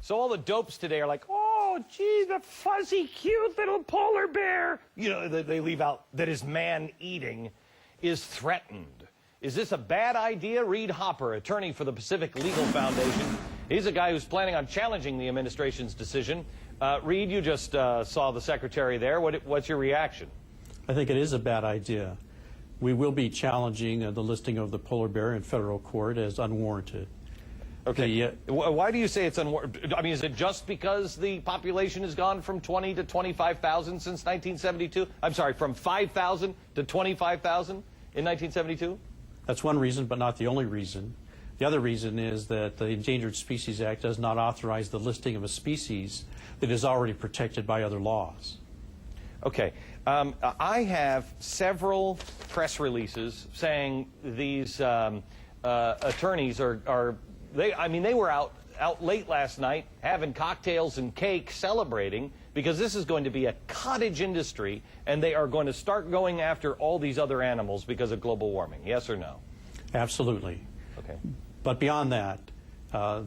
So all the dopes today are like, oh, gee, the fuzzy, cute little polar bear, you know, they leave out that is man-eating, is threatened. Is this a bad idea? Reed Hopper, attorney for the Pacific Legal Foundation. He's a guy who's planning on challenging the administration's decision. Reed, you just saw the secretary there. What's your reaction? I think it is a bad idea. We will be challenging the listing of the polar bear in federal court as unwarranted. Okay. Why do you say it's unwarranted? I mean, is it just because the population has gone from 20 to 25,000 since 1972? I'm sorry, from 5,000 to 25,000 in 1972? That's one reason, but not the only reason. The other reason is that the Endangered Species Act does not authorize the listing of a species that is already protected by other laws. Okay. I have several press releases saying these attorneys they were out late last night having cocktails and cake celebrating because this is going to be a cottage industry and they are going to start going after all these other animals because of global warming. Yes or no? Absolutely. Okay. But beyond that,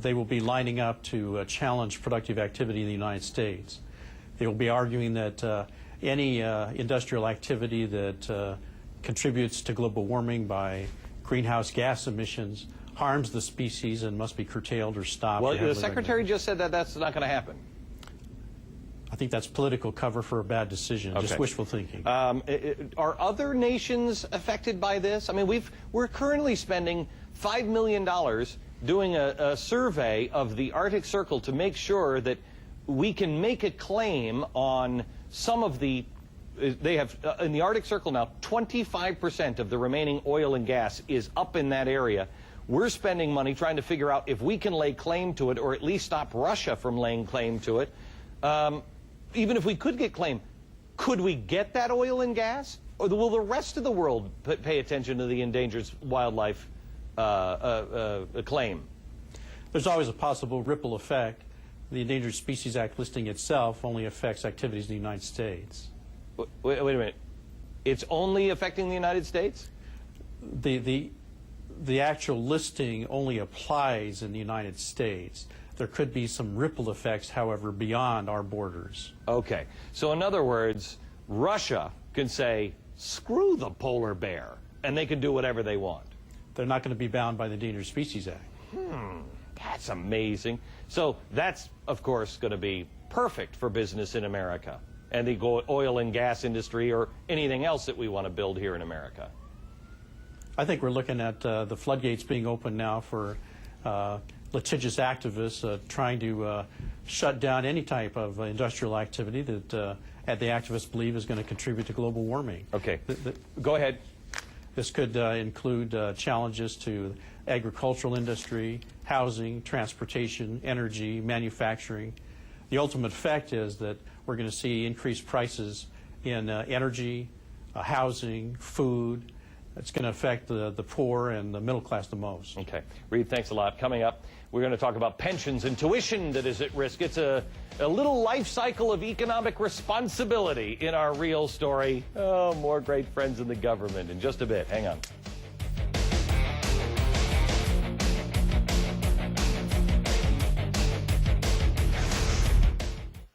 they will be lining up to challenge productive activity in the United States. They will be arguing that any industrial activity that contributes to global warming by greenhouse gas emissions harms the species and must be curtailed or stopped. Well, the secretary just said that that's not going to happen. I think that's political cover for a bad decision, okay. Just wishful thinking. Are other nations affected by this? I mean, we're currently spending $5 million doing a survey of the Arctic Circle to make sure that we can make a claim on some of the, they have, in the Arctic Circle now, 25% of the remaining oil and gas is up in that area. We're spending money trying to figure out if we can lay claim to it or at least stop Russia from laying claim to it. Even if we could get claim, could we get that oil and gas? Or will the rest of the world pay attention to the endangered wildlife claim? There's always a possible ripple effect. The Endangered Species Act listing itself only affects activities in the United States. Wait a minute. It's only affecting the United States? The actual listing only applies in the United States. There could be some ripple effects, however, beyond our borders. Okay. So in other words, Russia can say, screw the polar bear, and they can do whatever they want. They're not going to be bound by the Endangered Species Act. That's amazing. So that's, of course, going to be perfect for business in America and the oil and gas industry or anything else that we want to build here in America. I think we're looking at the floodgates being open now for litigious activists trying to shut down any type of industrial activity that the activists believe is going to contribute to global warming. Okay. Go ahead. This could include challenges to agricultural industry, housing, transportation, energy, manufacturing. The ultimate effect is that we're going to see increased prices in energy, housing, food. It's going to affect the poor and the middle class the most. Okay. Reed, thanks a lot. Coming up, we're going to talk about pensions and tuition that is at risk. It's a little life cycle of economic responsibility in our real story. Oh, more great friends in the government in just a bit. Hang on.